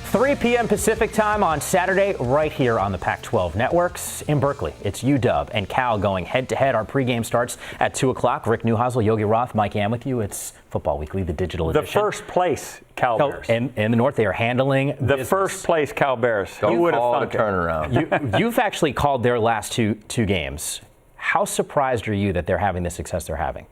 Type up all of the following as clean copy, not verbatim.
3 p.m. Pacific time on Saturday, right here on the Pac-12 networks. In Berkeley, it's UW and Cal going head-to-head. Our pregame starts at 2 o'clock. Rick Neuheisel, Yogi Roth, Mike Yam with you. It's Football Weekly, the digital edition. The first place Cal Bears. In the North, they are handling the business. first place Cal Bears. Who would have thought a turnaround? You've actually called their last two games. How surprised are you that they're having the success they're having?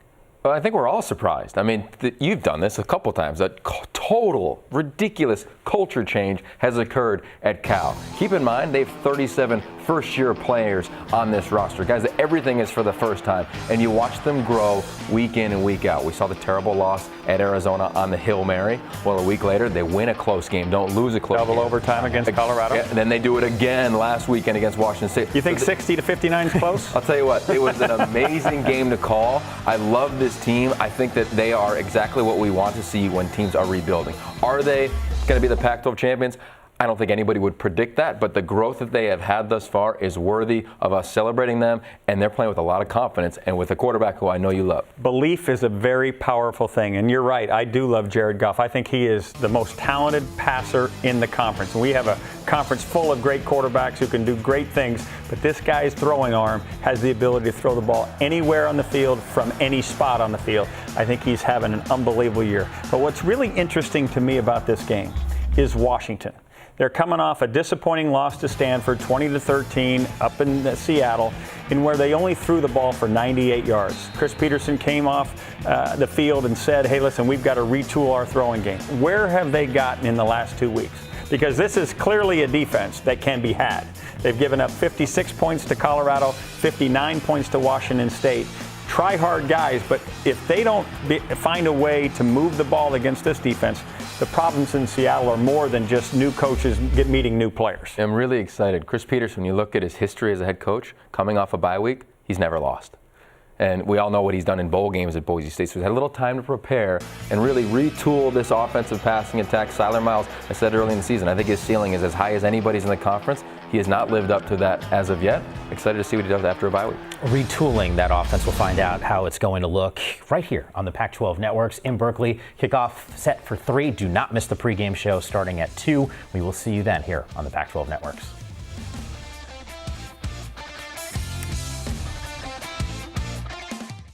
Well, I think we're all surprised. I mean, you've done this a couple times. A total, ridiculous culture change has occurred at Cal. Keep in mind, they have 37 first-year players on this roster. Guys, everything is for the first time, and you watch them grow week in and week out. We saw the terrible loss at Arizona on the Hail Mary. Well, a week later, they win a close game, don't lose a close game. Double overtime against Colorado. Yeah, and then they do it again last weekend against Washington State. You think 60-59 is close? I'll tell you what, it was an amazing game to call. I love this team. I think that they are exactly what we want to see when teams are rebuilding. Are they going to be the Pac-12 champions? I don't think anybody would predict that, but the growth that they have had thus far is worthy of us celebrating them, and they're playing with a lot of confidence and with a quarterback who I know you love. Belief is a very powerful thing, and you're right. I do love Jared Goff. I think he is the most talented passer in the conference, and we have a conference full of great quarterbacks who can do great things, but this guy's throwing arm has the ability to throw the ball anywhere on the field from any spot on the field. I think he's having an unbelievable year. But what's really interesting to me about this game is Washington. They're coming off a disappointing loss to Stanford, 20-13, up in Seattle, in where they only threw the ball for 98 yards. Chris Peterson came off the field and said, hey, listen, we've got to retool our throwing game. Where have they gotten in the last 2 weeks? Because this is clearly a defense that can be had. They've given up 56 points to Colorado, 59 points to Washington State. Try hard guys, but if they don't find a way to move the ball against this defense, the problems in Seattle are more than just new coaches meeting new players. I'm really excited. Chris Peterson, when you look at his history as a head coach, coming off a bye week, he's never lost. And we all know what he's done in bowl games at Boise State. So he's had a little time to prepare and really retool this offensive passing attack. Siler Miles, I said early in the season, I think his ceiling is as high as anybody's in the conference. He has not lived up to that as of yet. Excited to see what he does after a bye week. Retooling that offense, we'll find out how it's going to look right here on the Pac-12 networks in Berkeley. Kickoff set for 3. Do not miss the pregame show starting at 2. We will see you then here on the Pac-12 networks.